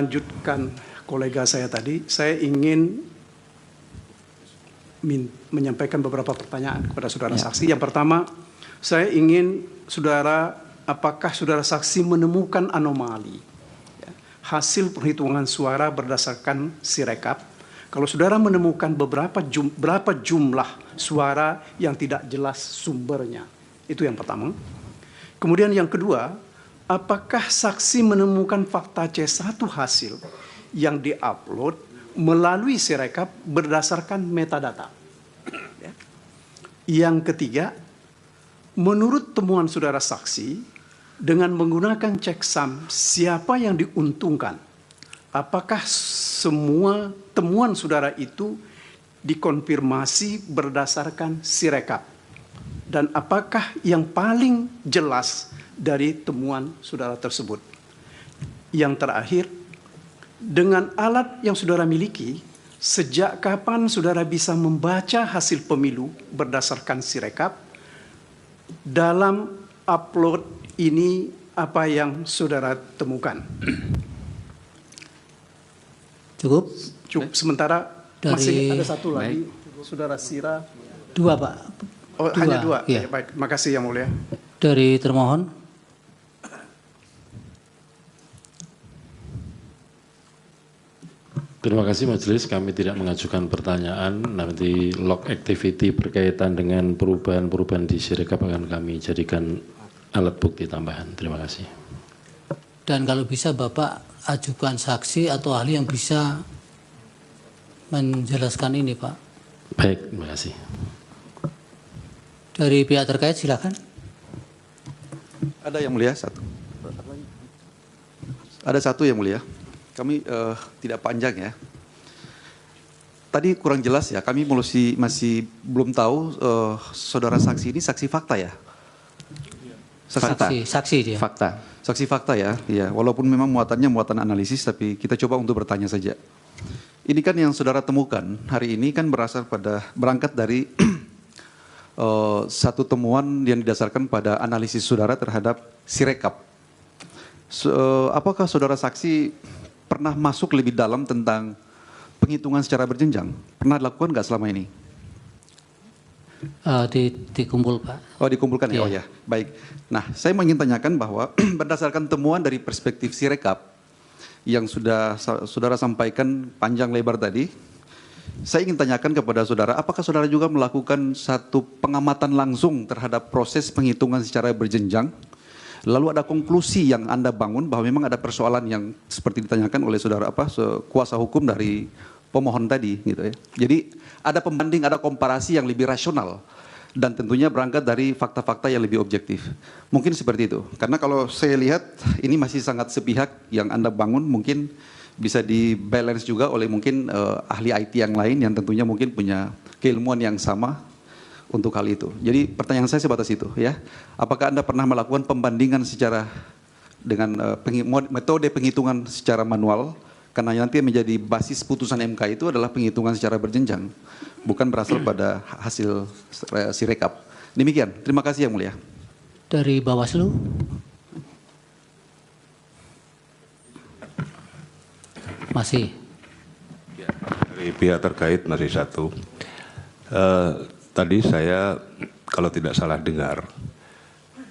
Lanjutkan kolega saya tadi, saya ingin menyampaikan beberapa pertanyaan kepada saudara saksi. Yang pertama, saya ingin saudara, apakah saudara saksi menemukan anomali hasil perhitungan suara berdasarkan Sirekap? Kalau saudara menemukan berapa jumlah suara yang tidak jelas sumbernya, itu yang pertama. Kemudian yang kedua, apakah saksi menemukan fakta C1 hasil yang diupload melalui Sirekap berdasarkan metadata? Yang ketiga, menurut temuan saudara saksi, dengan menggunakan checksum, siapa yang diuntungkan? Apakah semua temuan saudara itu dikonfirmasi berdasarkan Sirekap? Dan apakah yang paling jelas dari temuan saudara tersebut? Yang terakhir, dengan alat yang saudara miliki, sejak kapan saudara bisa membaca hasil pemilu berdasarkan Sirekap? Dalam upload ini apa yang saudara temukan? Cukup. Sementara masih ada satu lagi, saudara Sira. Dua, Pak. Oh, hanya dua. Ya. Baik, makasih yang mulia. Dari termohon. Terima kasih majelis, kami tidak mengajukan pertanyaan. Nanti log activity berkaitan dengan perubahan-perubahan di Sirekap akan kami jadikan alat bukti tambahan. Terima kasih. Dan kalau bisa Bapak ajukan saksi atau ahli yang bisa menjelaskan ini, Pak. Baik, terima kasih. Dari pihak terkait silakan. Ada yang mulia satu. Ada satu yang mulia. Kami tidak panjang ya. Tadi kurang jelas ya. Kami masih belum tahu saudara saksi ini saksi fakta ya. Saksi dia. Fakta. Saksi fakta ya. Iya. Walaupun memang muatannya muatan analisis, tapi kita coba untuk bertanya saja. Ini kan yang saudara temukan hari ini kan berangkat dari satu temuan yang didasarkan pada analisis saudara terhadap Sirekap. Apakah saudara saksi pernah masuk lebih dalam tentang penghitungan secara berjenjang? Pernah dilakukan nggak selama ini? Dikumpul, Pak. Oh, dikumpulkan ya? Yeah. Oh ya, baik. Nah, saya ingin tanyakan bahwa berdasarkan temuan dari perspektif Sirekap yang sudah saudara sampaikan panjang lebar tadi, saya ingin tanyakan kepada saudara, apakah saudara juga melakukan satu pengamatan langsung terhadap proses penghitungan secara berjenjang? Lalu ada konklusi yang Anda bangun bahwa memang ada persoalan yang seperti ditanyakan oleh saudara kuasa hukum dari pemohon tadi, gitu ya. Jadi ada pembanding, ada komparasi yang lebih rasional dan tentunya berangkat dari fakta-fakta yang lebih objektif. Mungkin seperti itu. Karena kalau saya lihat ini masih sangat sepihak yang Anda bangun, mungkin bisa di-balance juga oleh mungkin ahli IT yang lain yang tentunya mungkin punya keilmuan yang sama untuk hal itu. Jadi pertanyaan saya sebatas itu ya. Apakah Anda pernah melakukan pembandingan secara dengan metode penghitungan secara manual? Karena nanti menjadi basis putusan MK itu adalah penghitungan secara berjenjang, bukan berasal pada hasil Sirekap. Demikian, terima kasih yang mulia. Dari Bawaslu. Masih. Ya, dari pihak terkait masih satu. Tadi saya kalau tidak salah dengar,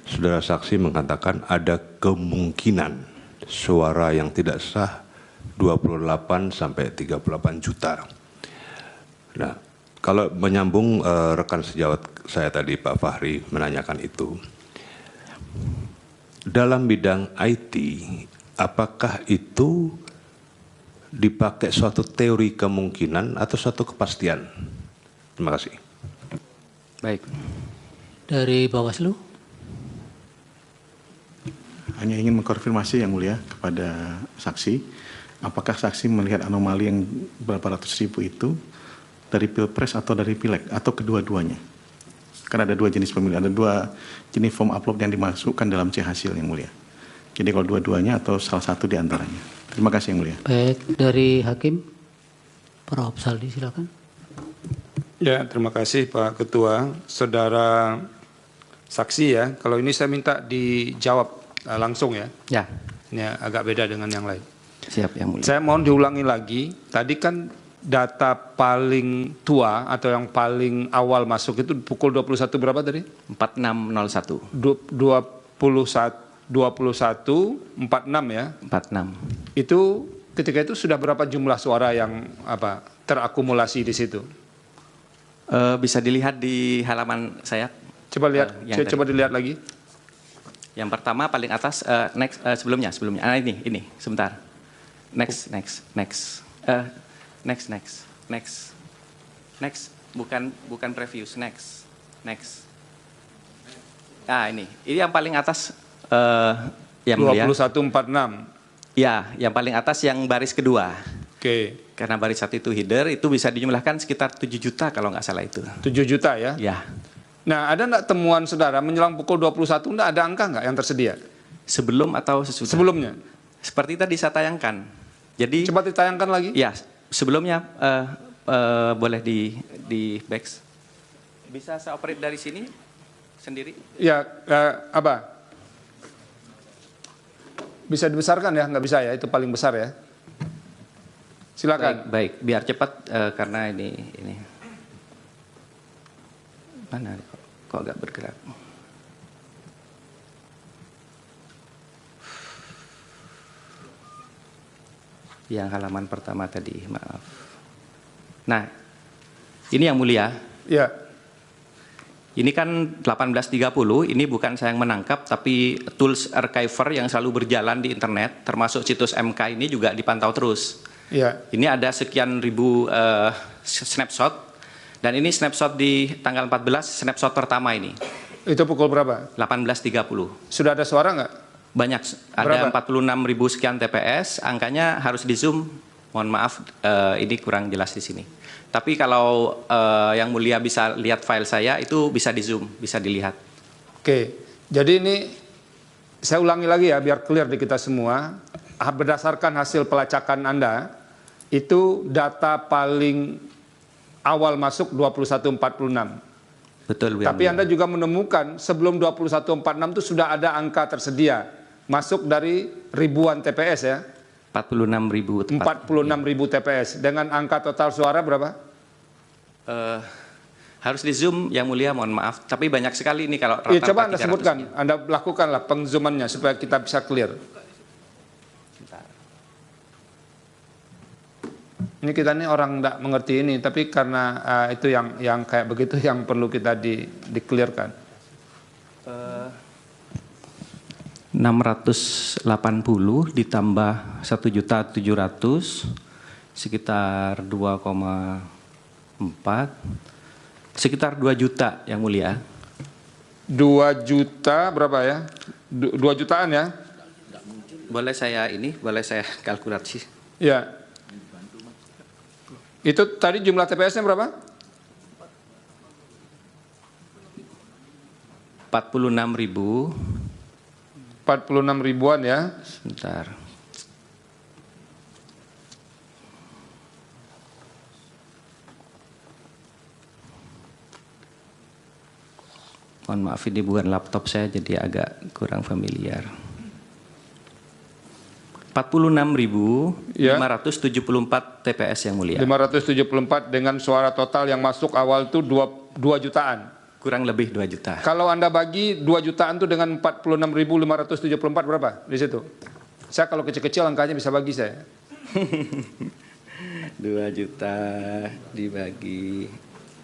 saudara saksi mengatakan ada kemungkinan suara yang tidak sah 28 sampai 38 juta. Nah, kalau menyambung rekan sejawat saya tadi Pak Fahri menanyakan itu, dalam bidang IT, apakah itu dipakai suatu teori kemungkinan atau suatu kepastian? Terima kasih. Baik. Dari Bawaslu. Hanya ingin mengkonfirmasi yang mulia kepada saksi. Apakah saksi melihat anomali yang berapa ratus ribu itu dari Pilpres atau dari Pileg atau kedua-duanya? Karena ada dua jenis pemilih, ada dua jenis form upload yang dimasukkan dalam C hasil yang mulia. Jadi kalau dua-duanya atau salah satu di antaranya. Terima kasih yang mulia. Baik, dari Hakim, Prof. Saldi silakan. Ya, terima kasih Pak Ketua. Saudara saksi ya, kalau ini saya minta dijawab langsung ya. Ya. Ini agak beda dengan yang lain. Siap yang mulia. Saya mohon diulangi lagi. Tadi kan data paling tua atau yang paling awal masuk itu pukul 21 berapa tadi? 4601. 21 46 ya. 46. Itu ketika itu sudah berapa jumlah suara yang terakumulasi di situ? Bisa dilihat di halaman saya. Coba lihat, coba dilihat lagi. Yang pertama paling atas, sebelumnya. Ini, sebentar. Next. Bukan previous, next. Ini yang paling atas, yang mulia. 2146. Ya, yang paling atas yang baris kedua. Oke. Karena baris satu itu header, itu bisa dijumlahkan sekitar 7 juta kalau nggak salah itu. 7 juta ya? Ya. Nah, ada nggak temuan saudara menjelang pukul 21 nggak ada angka nggak yang tersedia? Sebelum atau sesudah? Sebelumnya. Seperti tadi saya tayangkan. Jadi coba ditayangkan lagi. Ya, sebelumnya boleh di back. Bisa saya operate dari sini sendiri? Ya, bisa dibesarkan ya? Nggak bisa ya? Itu paling besar ya. Silakan. Baik, biar cepat karena ini. Mana kok agak bergerak? Yang halaman pertama tadi, maaf. Nah, ini yang mulia. Ya. Ini kan 1830, ini bukan saya yang menangkap, tapi tools archiver yang selalu berjalan di internet, termasuk situs MK ini juga dipantau terus. Ya. Ini ada sekian ribu snapshot. Dan ini snapshot di tanggal 14, snapshot pertama ini. Itu pukul berapa? 18.30. Sudah ada suara nggak? Banyak, ada 46.000 sekian TPS, angkanya harus di zoom. Mohon maaf, ini kurang jelas di sini. Tapi kalau yang mulia bisa lihat file saya, itu bisa di zoom, bisa dilihat. Oke, jadi ini saya ulangi lagi ya, biar clear di kita semua. Berdasarkan hasil pelacakan Anda, itu data paling awal masuk 2146. Betul. Tapi Anda juga menemukan sebelum 2146 itu sudah ada angka tersedia masuk dari ribuan TPS ya. 46.000. 46.000 TPS dengan angka total suara berapa? Harus di zoom yang mulia, mohon maaf. Tapi banyak sekali ini kalau rata-rata. Iya, coba Anda sebutkan, Anda lakukanlah pengzoomannya supaya kita bisa clear. Ini kita ini orang tidak mengerti ini, tapi karena itu yang kayak begitu yang perlu kita di-clearkan. 680 ditambah 1.700.000 sekitar 2,4, sekitar 2 juta yang mulia. 2 juta berapa ya? 2 jutaan ya? Boleh saya kalkulasi? Ya. Itu tadi jumlah TPS-nya berapa? 46.000. 46 ribuan ya. Sebentar. Mohon maaf, ini bukan laptop saya jadi agak kurang familiar. 46.574 TPS yang mulia. 574 dengan suara total yang masuk awal itu 2 jutaan. Kurang lebih 2 juta. Kalau Anda bagi 2 jutaan itu dengan 46.574 berapa di situ? Saya kalau kecil-kecil angkanya bisa bagi saya. 2 juta dibagi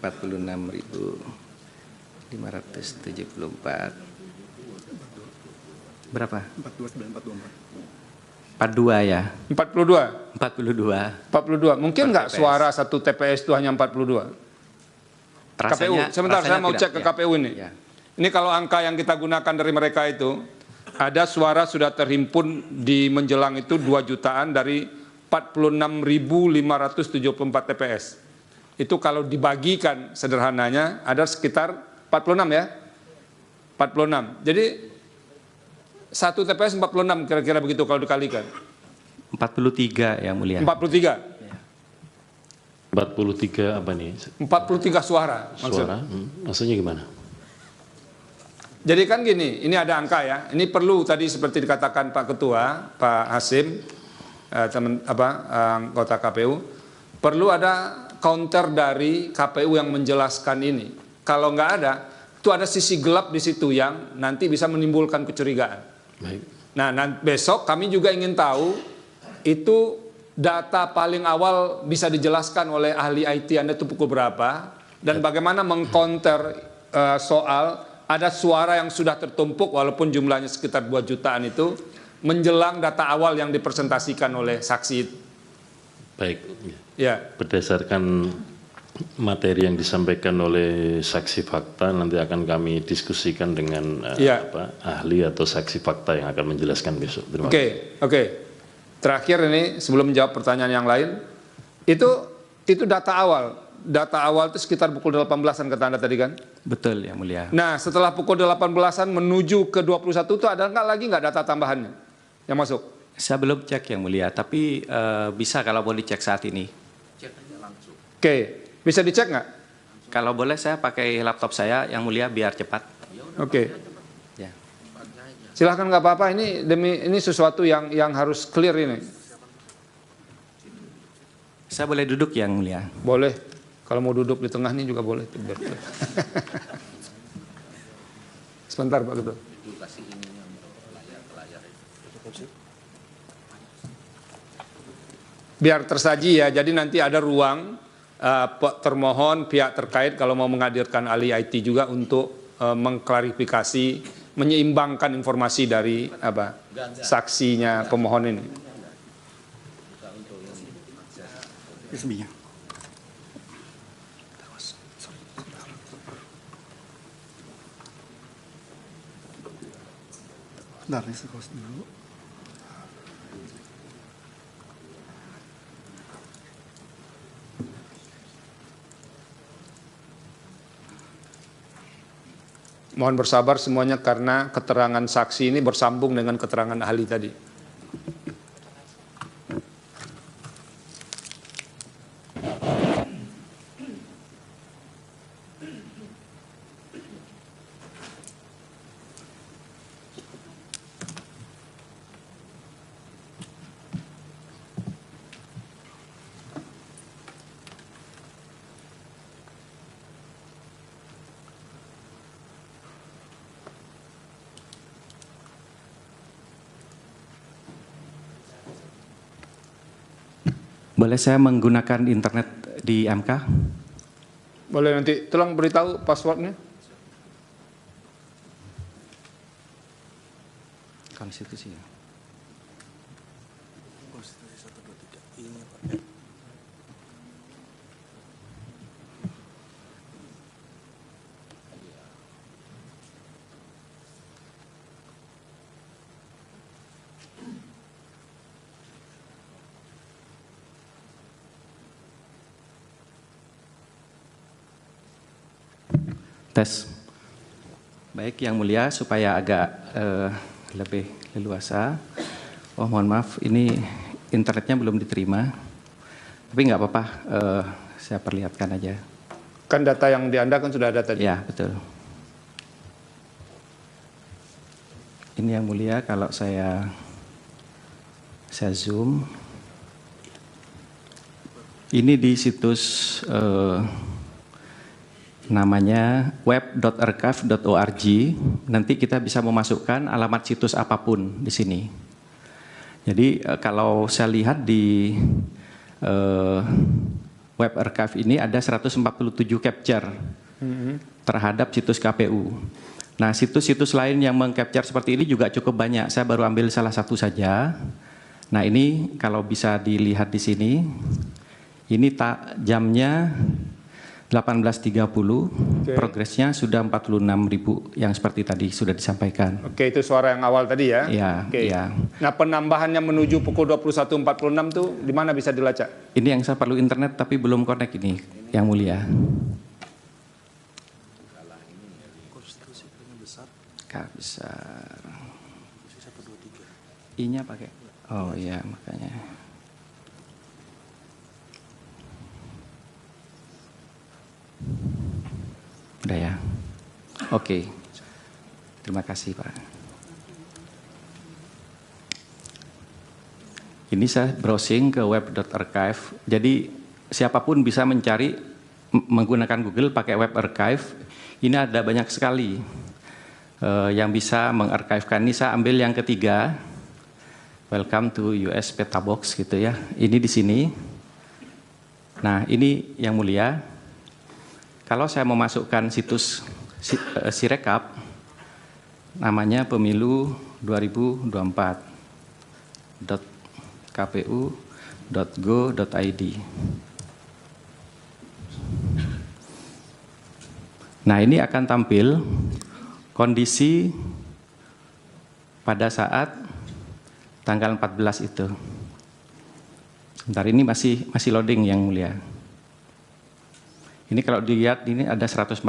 46.574. Berapa? 42 ya. 42. 42. Mungkin nggak suara satu TPS itu hanya 42? KPU. Sebentar, saya mau cek ke KPU ini. Ya. Ini kalau angka yang kita gunakan dari mereka itu, ada suara sudah terhimpun di menjelang itu 2 jutaan dari 46.574 TPS. Itu kalau dibagikan sederhananya ada sekitar 46 ya. 46. Jadi satu TPS 46 kira-kira begitu kalau dikalikan. 43 yang mulia. 43. 43 apa nih? 43 suara. Suara? Maksudnya gimana? Jadi kan gini, ini ada angka ya. Ini perlu tadi seperti dikatakan Pak Ketua, Pak Hasim, anggota KPU, perlu ada counter dari KPU yang menjelaskan ini. Kalau nggak ada, itu ada sisi gelap di situ yang nanti bisa menimbulkan kecurigaan. Baik. Nah, besok kami juga ingin tahu itu data paling awal bisa dijelaskan oleh ahli IT Anda itu pukul berapa, dan bagaimana mengcounter soal ada suara yang sudah tertumpuk walaupun jumlahnya sekitar 2 jutaan itu menjelang data awal yang dipresentasikan oleh saksi. Baik. Ya. Berdasarkan materi yang disampaikan oleh saksi fakta nanti akan kami diskusikan dengan ahli atau saksi fakta yang akan menjelaskan besok. Terima kasih. Oke. Terakhir ini sebelum menjawab pertanyaan yang lain, itu data awal. Data awal itu sekitar pukul 18-an kata Anda tadi kan? Betul Yang Mulia. Nah, setelah pukul 18-an menuju ke 21 itu ada nggak data tambahannya yang masuk? Saya belum cek Yang Mulia, tapi bisa kalau mau dicek saat ini. Oke, bisa dicek nggak? Kalau boleh saya pakai laptop saya Yang Mulia biar cepat. Oke. Ya. Silahkan nggak apa-apa, ini sesuatu yang harus clear ini. Saya boleh duduk Yang Mulia? Boleh. Kalau mau duduk di tengah ini juga boleh. Sebentar Pak Ketua. Biar tersaji ya, jadi nanti ada ruang termohon pihak terkait kalau mau menghadirkan ahli IT juga untuk mengklarifikasi, menyeimbangkan informasi dari saksinya pemohon ini. Resminya. Bentar, ini sekos dulu. Mohon bersabar semuanya karena keterangan saksi ini bersambung dengan keterangan ahli tadi. Boleh saya menggunakan internet di MK? Boleh, nanti tolong beritahu passwordnya. Konstitusi ya. Konstitusi 123 ini Pak. Tes. Baik Yang Mulia, supaya agak lebih leluasa. Oh mohon maaf, ini internetnya belum diterima. Tapi nggak apa-apa, saya perlihatkan aja. Kan data yang di Anda kan sudah ada tadi. Ya, betul. Ini Yang Mulia, kalau saya zoom. Ini di situs namanya web.archive.org. Nanti kita bisa memasukkan alamat situs apapun di sini. Jadi kalau saya lihat di web archive ini ada 147 capture terhadap situs KPU. Nah, situs-situs lain yang mengcapture seperti ini juga cukup banyak. Saya baru ambil salah satu saja. Nah, ini kalau bisa dilihat di sini, ini jamnya 18.30, progresnya sudah 46.000 yang seperti tadi sudah disampaikan. Oke, itu suara yang awal tadi ya? Iya, iya. Nah, penambahannya menuju pukul 21.46 tuh di mana bisa dilacak? Ini yang saya perlu internet tapi belum connect ini, Yang Mulia. K besar. I-nya pakai. Oh iya, makanya. Udah ya. Oke. Terima kasih, Pak. Ini saya browsing ke web.archive. Jadi siapapun bisa mencari menggunakan Google pakai web archive. Ini ada banyak sekali yang bisa mengarchivekan. Ini saya ambil yang ketiga. Welcome to US Petabox gitu ya. Ini di sini. Nah, ini yang mulia. Kalau saya memasukkan situs Sirekap, namanya pemilu 2024.kpu.go.id. Nah, ini akan tampil kondisi pada saat tanggal 14 itu. Sebentar, ini masih loading yang mulia. Ini kalau dilihat ini ada 148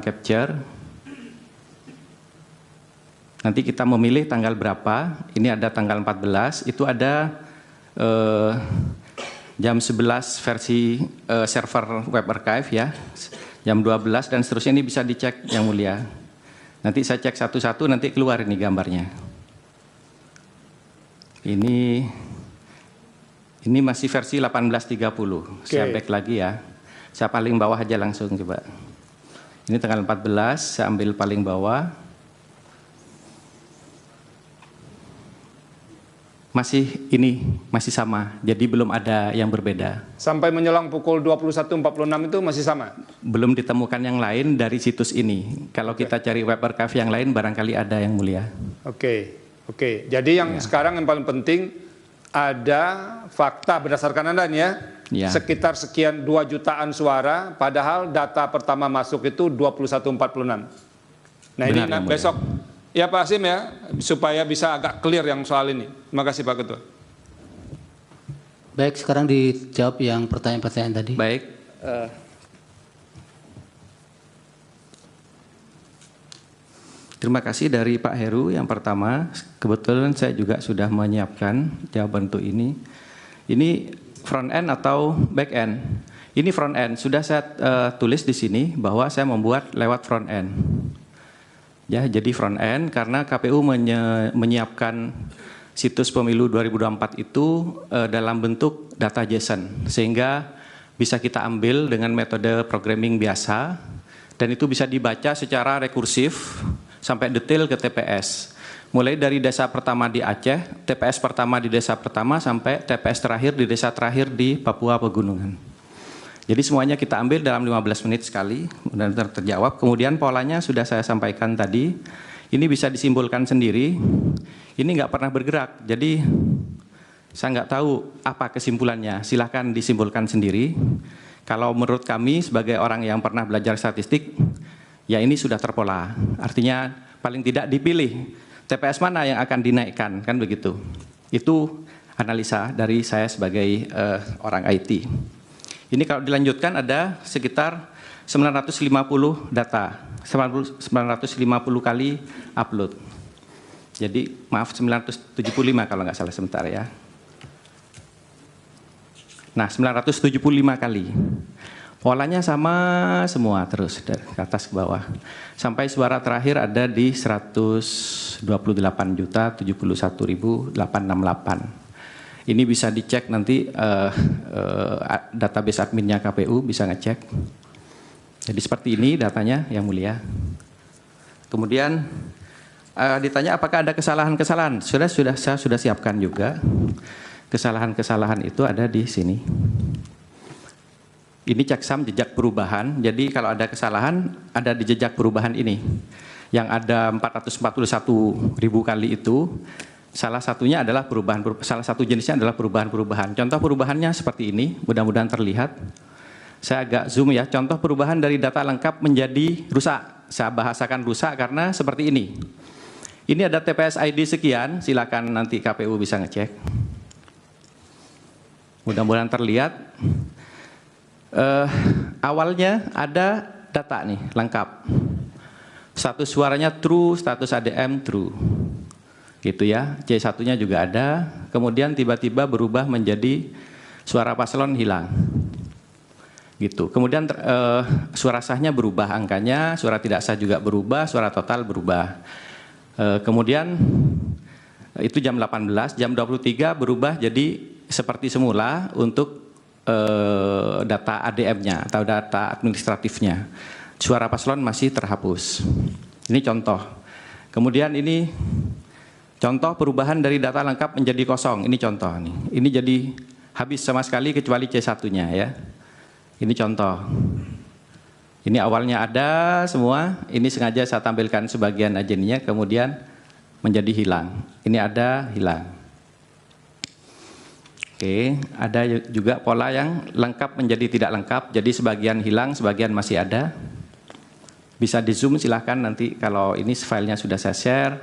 capture. Nanti kita memilih tanggal berapa. Ini ada tanggal 14. Itu ada jam 11 versi server web archive ya. Jam 12 dan seterusnya, ini bisa dicek yang mulia. Nanti saya cek satu-satu, nanti keluar ini gambarnya. Ini masih versi 1830. Saya back lagi ya. Saya paling bawah aja langsung coba. Ini tanggal 14, saya ambil paling bawah. Masih sama. Jadi belum ada yang berbeda. Sampai menjelang pukul 21.46 itu masih sama? Belum ditemukan yang lain dari situs ini. Kalau kita cari web archive yang lain barangkali ada yang mulia. Oke. Jadi yang sekarang yang paling penting ada fakta berdasarkan Anda nih ya. Ya. Sekitar sekian 2 jutaan suara, padahal data pertama masuk itu 21.46. Nah, ini besok. Ya Pak Hasim ya, supaya bisa agak clear yang soal ini. Terima kasih Pak Ketua. Baik, sekarang dijawab yang pertanyaan-pertanyaan tadi. Baik. Terima kasih dari Pak Heru yang pertama. Kebetulan saya juga sudah menyiapkan jawaban untuk ini. Ini front end atau back end? Ini front end. Sudah saya tulis di sini bahwa saya membuat lewat front end. Ya, jadi front end karena KPU menyiapkan situs pemilu 2024 itu dalam bentuk data JSON, sehingga bisa kita ambil dengan metode programming biasa dan itu bisa dibaca secara rekursif sampai detail ke TPS. Mulai dari desa pertama di Aceh, TPS pertama di desa pertama sampai TPS terakhir di desa terakhir di Papua Pegunungan. Jadi semuanya kita ambil dalam 15 menit sekali, benar-benar terjawab. Kemudian polanya sudah saya sampaikan tadi, ini bisa disimbolkan sendiri, ini nggak pernah bergerak, jadi saya nggak tahu apa kesimpulannya, silahkan disimbolkan sendiri. Kalau menurut kami sebagai orang yang pernah belajar statistik, ya ini sudah terpola, artinya paling tidak dipilih TPS mana yang akan dinaikkan, kan begitu. Itu analisa dari saya sebagai orang IT. Ini kalau dilanjutkan ada sekitar 950 data, 950 kali upload. Jadi maaf 975 kalau nggak salah sebentar ya. Nah 975 kali. Polanya sama semua terus dari atas ke bawah. Sampai suara terakhir ada di 128.071.868. Ini bisa dicek nanti database adminnya KPU bisa ngecek. Jadi seperti ini datanya yang mulia. Kemudian ditanya apakah ada kesalahan-kesalahan. Saya sudah siapkan juga. Kesalahan-kesalahan itu ada di sini. Ini checksum jejak perubahan. Jadi kalau ada kesalahan ada di jejak perubahan ini. Yang ada 441.000 kali itu. Salah satunya adalah salah satu jenisnya adalah perubahan-perubahan. Contoh perubahannya seperti ini, mudah-mudahan terlihat. Saya agak zoom ya, contoh perubahan dari data lengkap menjadi rusak. Saya bahasakan rusak karena seperti ini. Ini ada TPS ID sekian, silakan nanti KPU bisa ngecek. Mudah-mudahan terlihat. Awalnya ada data nih, lengkap. Status suaranya true, status ADM true. Gitu ya, C1-nya juga ada, kemudian tiba-tiba berubah menjadi suara paslon hilang. Gitu. Kemudian suara sahnya berubah angkanya, suara tidak sah juga berubah, suara total berubah. Kemudian Itu jam 18, jam 23 berubah jadi seperti semula untuk data ADM-nya atau data administratifnya. Suara paslon masih terhapus. Ini contoh. Kemudian ini contoh perubahan dari data lengkap menjadi kosong. Ini contoh nih. Ini jadi habis sama sekali kecuali C1-nya ya. Ini contoh. Ini awalnya ada semua. Ini sengaja saya tampilkan sebagian aja ininya, kemudian menjadi hilang. Ini ada, hilang. Oke, ada juga pola yang lengkap menjadi tidak lengkap. Jadi sebagian hilang, sebagian masih ada. Bisa di zoom silahkan nanti kalau ini filenya sudah saya share.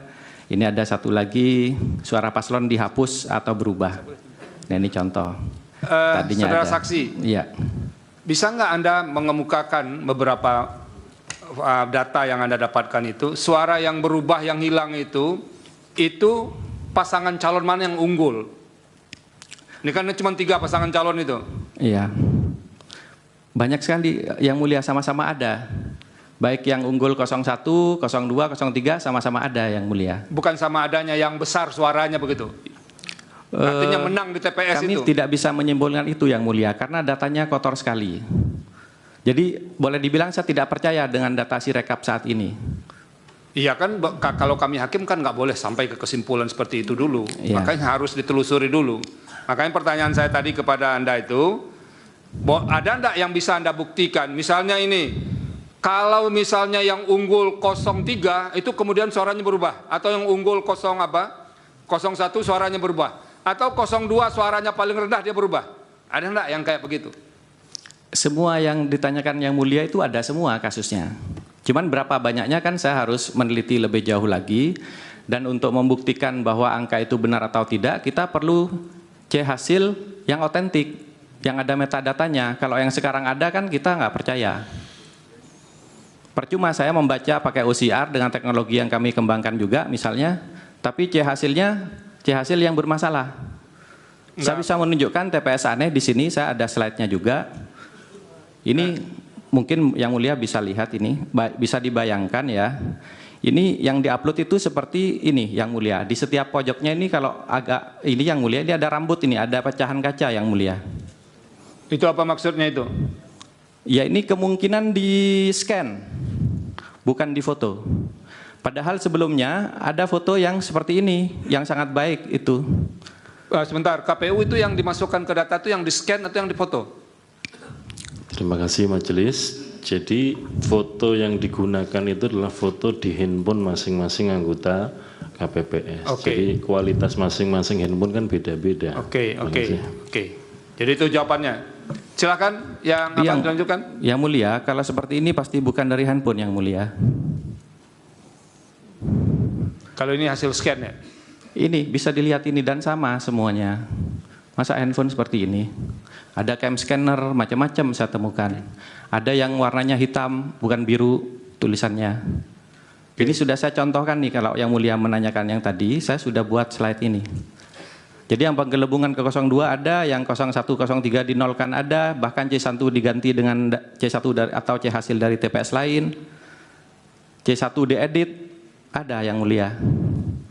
Ini ada satu lagi, suara paslon dihapus atau berubah. Nah ini contoh. Tadinya saudara ada. saksi, Iya. bisa nggak Anda mengemukakan beberapa data yang Anda dapatkan itu, suara yang berubah, yang hilang itu pasangan calon mana yang unggul? Ini kan cuma 3 pasangan calon itu. Iya. Banyak sekali yang mulia sama-sama ada. Baik yang unggul 01, 02, 03 sama-sama ada yang mulia. Bukan sama adanya yang besar suaranya begitu. Artinya menang di TPS Kami itu. tidak bisa menyimpulkan itu yang mulia karena datanya kotor sekali. Jadi boleh dibilang saya tidak percaya dengan data Sirekap saat ini. Iya kan, kalau kami hakim kan nggak boleh sampai ke kesimpulan seperti itu dulu. Iya. Makanya harus ditelusuri dulu. Makanya pertanyaan saya tadi kepada Anda itu, ada enggak yang bisa Anda buktikan? Misalnya ini, kalau misalnya yang unggul 03 itu kemudian suaranya berubah, atau yang unggul 01 suaranya berubah, atau 02 suaranya paling rendah dia berubah. Ada enggak yang kayak begitu? Semua yang ditanyakan yang mulia itu ada semua kasusnya. Cuman berapa banyaknya kan saya harus meneliti lebih jauh lagi. Dan untuk membuktikan bahwa angka itu benar atau tidak, kita perlu C hasil yang otentik, yang ada metadatanya. Kalau yang sekarang ada kan kita nggak percaya. Percuma saya membaca pakai OCR dengan teknologi yang kami kembangkan juga misalnya, tapi C hasil yang bermasalah. Saya bisa menunjukkan TPS aneh di sini, saya ada slide-nya juga. Ini mungkin yang mulia bisa lihat ini, bisa dibayangkan ya. Ini yang diupload itu seperti ini yang mulia. Di setiap pojoknya ini kalau agak ini yang mulia, ini ada rambut ini, ada pecahan kaca yang mulia. Itu apa maksudnya itu? Ya ini kemungkinan di scan, bukan di foto. Padahal sebelumnya ada foto yang seperti ini, yang sangat baik itu. Sebentar, KPU itu yang dimasukkan ke data itu yang di scan atau yang difoto? Terima kasih majelis. Jadi foto yang digunakan itu adalah foto di handphone masing-masing anggota KPPS. Jadi kualitas masing-masing handphone kan beda-beda. Oke. Jadi itu jawabannya. Silakan yang akan dilanjutkan. Yang mulia, kalau seperti ini pasti bukan dari handphone yang mulia. Kalau ini hasil scan ya? Ini bisa dilihat ini dan sama semuanya. Masa handphone seperti ini? Ada cam scanner macam-macam saya temukan. Ada yang warnanya hitam bukan biru tulisannya. Ini sudah saya contohkan nih kalau yang mulia menanyakan yang tadi, saya sudah buat slide ini. Jadi yang penggelembungan ke 02 ada, yang 01, 03 dinolkan ada, bahkan C1 diganti dengan C1 atau C hasil dari TPS lain. C1 diedit, ada yang mulia.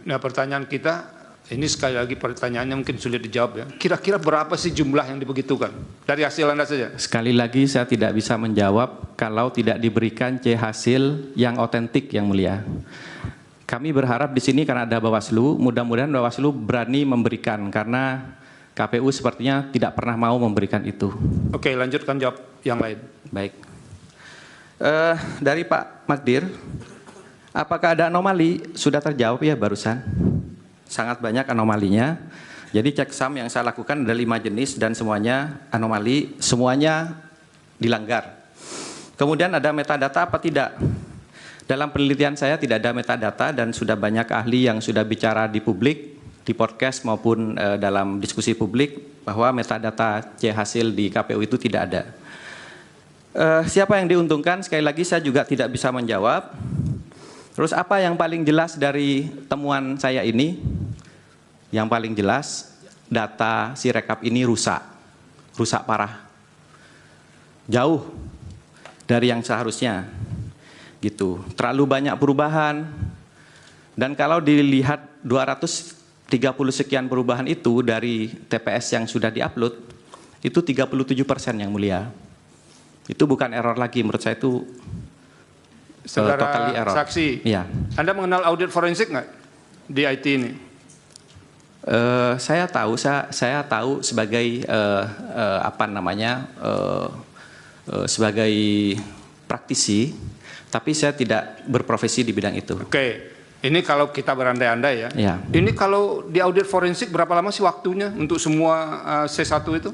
Nah pertanyaan kita, ini sekali lagi pertanyaannya mungkin sulit dijawab ya. Kira-kira berapa sih jumlah yang dibegitukan? Dari hasil Anda saja. Sekali lagi saya tidak bisa menjawab kalau tidak diberikan C hasil yang otentik yang mulia. Kami berharap di sini karena ada Bawaslu, mudah-mudahan Bawaslu berani memberikan karena KPU sepertinya tidak pernah mau memberikan itu. Oke, lanjutkan jawab yang lain. Baik. Dari Pak Magdir, apakah ada anomali? Sudah terjawab ya barusan. Sangat banyak anomalinya. Jadi checksum yang saya lakukan ada 5 jenis dan semuanya anomali, semuanya dilanggar. Kemudian ada metadata apa tidak? Dalam penelitian saya tidak ada metadata dan sudah banyak ahli yang sudah bicara di publik, di podcast maupun dalam diskusi publik bahwa metadata C hasil di KPU itu tidak ada. Siapa yang diuntungkan? Sekali lagi saya juga tidak bisa menjawab. Terus apa yang paling jelas dari temuan saya ini? Yang paling jelas data Sirekap ini rusak parah. Jauh dari yang seharusnya. Gitu. Terlalu banyak perubahan. Dan kalau dilihat 200 30 sekian perubahan itu dari TPS yang sudah diupload, itu 37% yang mulia. Itu bukan error lagi, menurut saya itu totally error. Saksi, ya. Anda mengenal audit forensik nggak di IT ini? Saya tahu sebagai sebagai praktisi, tapi saya tidak berprofesi di bidang itu. Oke, ini kalau kita berandai-andai ya. Ya. Ini kalau di audit forensik berapa lama sih waktunya untuk semua C1 itu?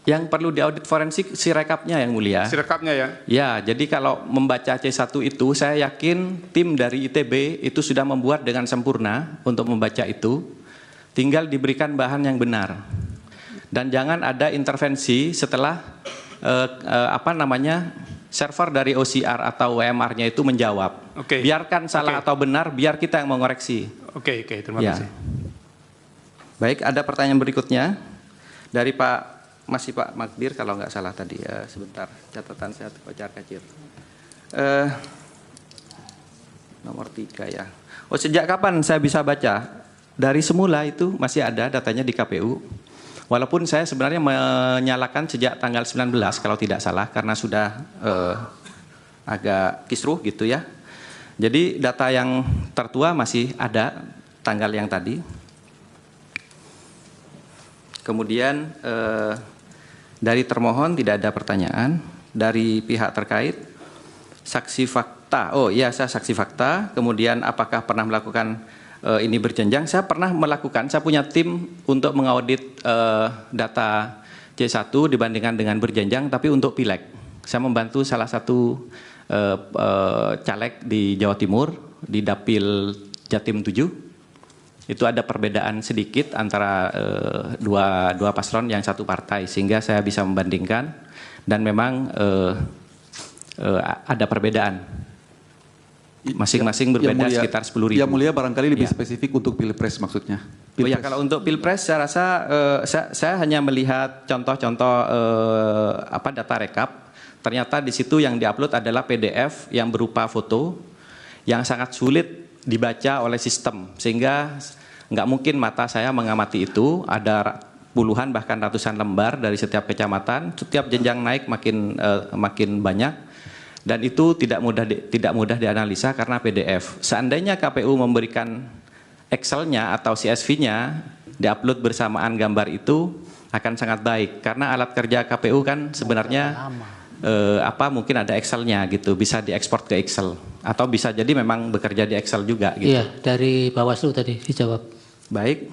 Yang perlu diaudit forensik sirekapnya yang mulia. Sirekapnya ya? Ya, jadi kalau membaca C1 itu, saya yakin tim dari ITB itu sudah membuat dengan sempurna untuk membaca itu. Tinggal diberikan bahan yang benar. Dan jangan ada intervensi setelah server dari OCR atau WMR-nya itu menjawab. Oke. Biarkan salah atau benar, biar kita yang mengoreksi. Oke, terima kasih. Baik, ada pertanyaan berikutnya dari Pak Magdir kalau nggak salah tadi. Sebentar, catatan saya baca kacir. Nomor 3 ya. Oh, sejak kapan saya bisa baca? Dari semula itu masih ada datanya di KPU. Walaupun saya sebenarnya menyalakan sejak tanggal 19 kalau tidak salah, karena sudah agak kisruh gitu ya. Jadi data yang tertua masih ada tanggal yang tadi. Kemudian dari termohon tidak ada pertanyaan. Dari pihak terkait, saksi fakta. Oh iya, saya saksi fakta. Kemudian apakah pernah melakukan ini berjenjang? Saya pernah melakukan, saya punya tim untuk mengaudit data C1 dibandingkan dengan berjenjang, tapi untuk pileg. Saya membantu salah satu caleg di Jawa Timur, di Dapil Jatim 7. Itu ada perbedaan sedikit antara dua paslon yang satu partai, sehingga saya bisa membandingkan, dan memang ada perbedaan. Masing-masing berbeda sekitar 10.000. Yang mulia barangkali lebih spesifik untuk Pilpres maksudnya. Oh ya, kalau untuk Pilpres saya rasa saya hanya melihat contoh-contoh data rekap. Ternyata di situ yang diupload adalah PDF yang berupa foto yang sangat sulit dibaca oleh sistem, sehingga nggak mungkin mata saya mengamati itu. Ada puluhan bahkan ratusan lembar dari setiap kecamatan. Setiap jenjang naik makin banyak. Dan itu tidak mudah dianalisa karena PDF. Seandainya KPU memberikan Excel-nya atau CSV-nya diupload bersamaan gambar itu akan sangat baik, karena alat kerja KPU kan sebenarnya mungkin ada Excel-nya gitu, bisa diekspor ke Excel, atau bisa jadi memang bekerja di Excel juga gitu. Iya, dari Bawaslu tadi dijawab. Baik.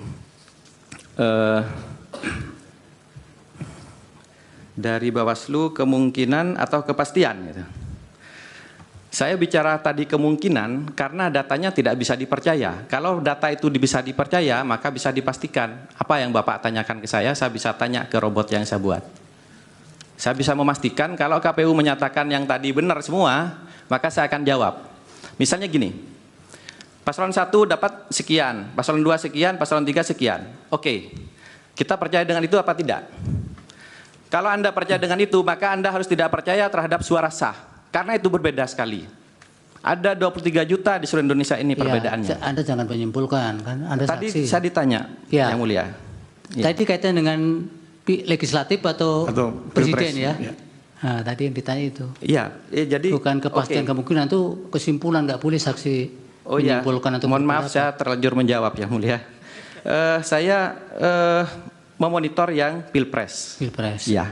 Dari Bawaslu kemungkinan atau kepastian gitu. Saya bicara tadi kemungkinan karena datanya tidak bisa dipercaya. Kalau data itu bisa dipercaya, maka bisa dipastikan. Apa yang Bapak tanyakan ke saya bisa tanya ke robot yang saya buat. Saya bisa memastikan kalau KPU menyatakan yang tadi benar semua, maka saya akan jawab. Misalnya gini, paslon 1 dapat sekian, paslon 2 sekian, paslon 3 sekian. Oke, kita percaya dengan itu apa tidak? Kalau Anda percaya dengan itu, maka Anda harus tidak percaya terhadap suara sah. Karena itu berbeda sekali. Ada 23 juta di seluruh Indonesia ini perbedaannya. Anda jangan menyimpulkan, kan Anda tadi saksi. Saya ditanya, Yang mulia. Tadi kaitan dengan legislatif atau presiden ya? Nah, tadi yang ditanya itu. Iya, jadi bukan kepastian kemungkinan itu kesimpulan, nggak boleh saksi menyimpulkan atau mohon maaf saya terlanjur menjawab Yang mulia. Saya memonitor yang Pilpres. Pilpres. Ya.